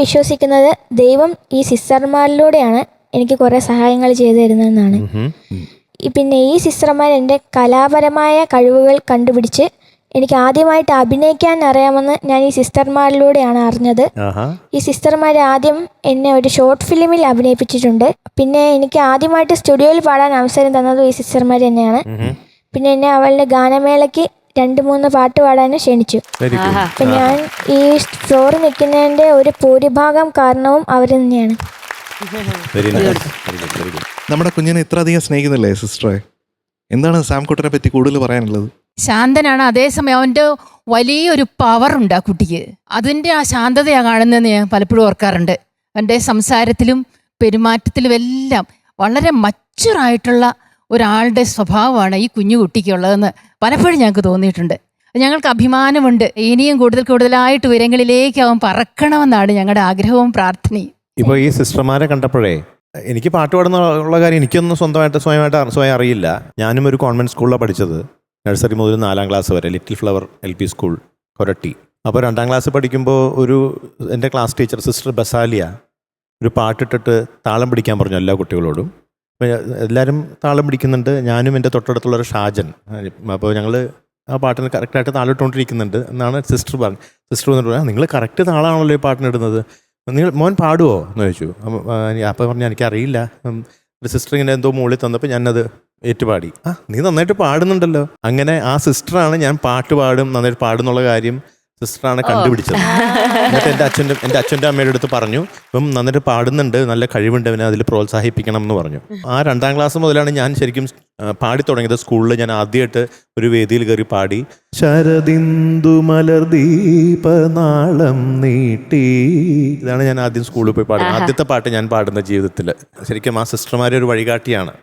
വിശ്വസിക്കുന്നത് ദൈവം ഈ സിസ്റ്റർമാരിലൂടെയാണ് എനിക്ക് കുറേ സഹായങ്ങൾ ചെയ്തു തരുന്നതെന്നാണ്. പിന്നെ ഈ സിസ്റ്റർമാർ എൻ്റെ കലാപരമായ കഴിവുകൾ കണ്ടുപിടിച്ച് എനിക്ക് ആദ്യമായിട്ട് അഭിനയിക്കാൻ അറിയാമെന്ന് ഞാൻ ഈ സിസ്റ്റർമാരിലൂടെയാണ് അറിഞ്ഞത്. ഈ സിസ്റ്റർമാർ ആദ്യം എന്നെ ഒരു ഷോർട്ട് ഫിലിമിൽ അഭിനയിപ്പിച്ചിട്ടുണ്ട്. പിന്നെ എനിക്ക് ആദ്യമായിട്ട് സ്റ്റുഡിയോയിൽ പാടാൻ അവസരം തന്നതും ഈ സിസ്റ്റർമാർ തന്നെയാണ്. പിന്നെ എന്നെ അവളുടെ ഗാനമേളയ്ക്ക് 2-3 പാട്ട് പാടാനും ക്ഷണിച്ചു. അപ്പം ഞാൻ ഈ ഫ്ലോറിൽ നിൽക്കുന്നതിൻ്റെ ഒരു ഭൂരിഭാഗം കാരണവും അവർ തന്നെയാണ്. നമ്മുടെ കുഞ്ഞിനെ ഇത്ര അധികം സ്നേഹിക്കുന്നില്ലേ സിസ്റ്ററെ? എന്താണ് സാംകുട്ടനെ പറ്റി കൂടുതൽ പറയാനുള്ളത്? ശാന്തനാണ്, അതേസമയം അവൻ്റെ വലിയൊരു പവറുണ്ട് ആ കുട്ടിക്ക്. അതിൻ്റെ ആ ശാന്തതയാണ് കാണുന്നതെന്ന് ഞാൻ പലപ്പോഴും ഓർക്കാറുണ്ട്. അവൻ്റെ സംസാരത്തിലും പെരുമാറ്റത്തിലും എല്ലാം വളരെ മച്ചുറായിട്ടുള്ള ഒരാളുടെ സ്വഭാവമാണ് ഈ കുഞ്ഞു കുട്ടിക്കുള്ളതെന്ന് പലപ്പോഴും ഞങ്ങൾക്ക് തോന്നിയിട്ടുണ്ട്. ഞങ്ങൾക്ക് അഭിമാനമുണ്ട്. ഇനിയും കൂടുതലായിട്ട് ഉയരങ്ങളിലേക്ക് അവൻ പറക്കണമെന്നാണ് ഞങ്ങളുടെ ആഗ്രഹവും പ്രാർത്ഥനയും. ഇപ്പോൾ ഈ സിസ്റ്റർമാരെ കണ്ടപ്പോഴേ എനിക്ക് പാട്ട് പാടുന്നുള്ള കാര്യം എനിക്കൊന്നും സ്വയം അറിയില്ല. ഞാനും ഒരു കോൺവെൻറ്റ് സ്കൂളിലാണ് പഠിച്ചത്. നഴ്സറി മുതൽ 4ാം ക്ലാസ് വരെ little flower LP school Koratty. അപ്പോൾ 2ാം ക്ലാസ് പഠിക്കുമ്പോൾ എൻ്റെ ക്ലാസ് ടീച്ചർ സിസ്റ്റർ ബസാലിയ ഒരു പാട്ടിട്ടിട്ട് താളം പിടിക്കാൻ പറഞ്ഞു എല്ലാ കുട്ടികളോടും. അപ്പോൾ എല്ലാവരും താളം പിടിക്കുന്നുണ്ട്. ഞാനും എൻ്റെ തൊട്ടടുത്തുള്ളൊരു ഷാജൻ. അപ്പോൾ ഞങ്ങൾ ആ പാട്ടിന് കറക്റ്റായിട്ട് താളിട്ടുകൊണ്ടിരിക്കുന്നുണ്ട് എന്നാണ് സിസ്റ്റർ പറഞ്ഞു. സിസ്റ്റർ വന്നിട്ട് പറഞ്ഞു, നിങ്ങൾ കറക്റ്റ് താളാണല്ലോ ഈ പാട്ടിനിടുന്നത്, നിങ്ങൾ മോൻ പാടുമോ എന്ന് ചോദിച്ചു. അപ്പോൾ പറഞ്ഞു എനിക്കറിയില്ല. ഒരു സിസ്റ്റർ ഇങ്ങനെ എന്തോ മുകളിൽ തന്നപ്പോൾ ഞാനത് ഏറ്റുപാടി. നീ നന്നായിട്ട് പാടുന്നുണ്ടല്ലോ. അങ്ങനെ ആ സിസ്റ്ററാണ് ഞാൻ പാട്ട് പാടും നന്നായിട്ട് പാടുന്നുള്ള കാര്യം സിസ്റ്ററാണ് കണ്ടുപിടിച്ചത്. എന്നിട്ട് എൻ്റെ അച്ഛൻ്റെ അമ്മയുടെ അടുത്ത് പറഞ്ഞു, ഇപ്പം നന്നായിട്ട് പാടുന്നുണ്ട്, നല്ല കഴിവുണ്ട്, അവനെ അതിൽ പ്രോത്സാഹിപ്പിക്കണം എന്ന് പറഞ്ഞു. ആ 2ാം ക്ലാസ് മുതലാണ് ഞാൻ ശരിക്കും പാടി തുടങ്ങിയത്. സ്കൂളിൽ ഞാൻ ആദ്യമായിട്ട് ഒരു വേദിയിൽ കയറി പാടി. ശരദിന്ദു മലർദീപനാളം നീട്ടി, ഇതാണ് ഞാൻ ആദ്യം സ്കൂളിൽ പോയി പാടുന്നത്. ആദ്യത്തെ പാട്ട് ഞാൻ പാടുന്ന ജീവിതത്തിൽ. ശരിക്കും ആ സിസ്റ്റർമാരെ ഒരു വഴികാട്ടിയാണ്.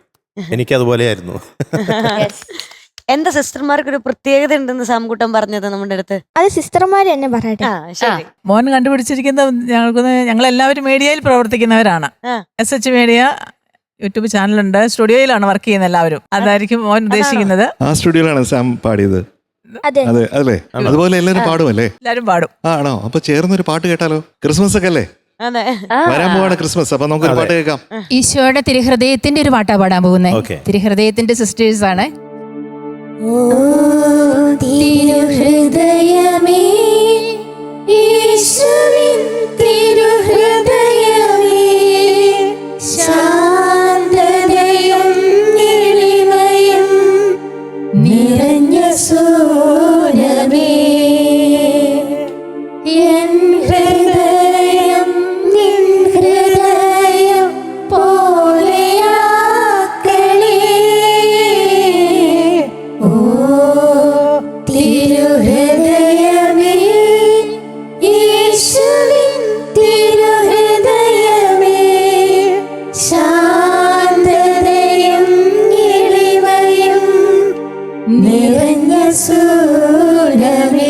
എനിക്കതുപോലെയായിരുന്നു. എന്താ സിസ്റ്റർമാർക്ക് ഒരു പ്രത്യേകത ഉണ്ടെന്ന് സാംകുട്ടൻ പറഞ്ഞത് നമ്മുടെ അടുത്ത്? അത് സിസ്റ്റർമാർ തന്നെ പറയട്ടെ. മോൻ കണ്ടുപിടിച്ചിരിക്കുന്ന ഞങ്ങളെല്ലാവരും മീഡിയയിൽ പ്രവർത്തിക്കുന്നവരാണ്. SH മീഡിയ യൂട്യൂബ് ചാനലുണ്ട്. സ്റ്റുഡിയോയിലാണ് വർക്ക് ചെയ്യുന്നത് എല്ലാവരും. അതായിരിക്കും മോൻ ഉദ്ദേശിക്കുന്നത്. ആ സ്റ്റുഡിയോയിലാണ് സാം പാടിയത്. അതെ അല്ലേ? അതുപോലെ എല്ലാവരും പാടുമല്ലേ? എല്ലാവരും പാടും. ആണോ? അപ്പൊ ചേർന്നൊരു പാട്ട് കേട്ടാലോ? ക്രിസ്മസ് ഒക്കെ അല്ലേ വരാൻ പോവാണ് ക്രിസ്മസ്. അപ്പൊ നമുക്കൊരു പാട്ട് കേൾക്കാം. ഈശോയുടെ തിരുഹൃദയത്തിന്റെ ഒരു പാട്ടാ പാടാൻ പോകുന്നത്. തിരുഹൃദയത്തിന്റെ സിസ്റ്റേഴ്സ് ആണ്. തിരുഹൃദയമേ യേശുവിൻ തിരുഹൃദയമേ ശാന്തതയും എളിമയും നിറഞ്ഞ സൂരമേ എൻ ഹൃദയം നിൻ ഹൃദയം പോലെയാക്കണേ. ഓ തിരുഹൃദയമേ യേശുവിൻ തിരുഹൃദയമേ ശാന്തതയും എളിമയും നിറഞ്ഞ സൂരമേ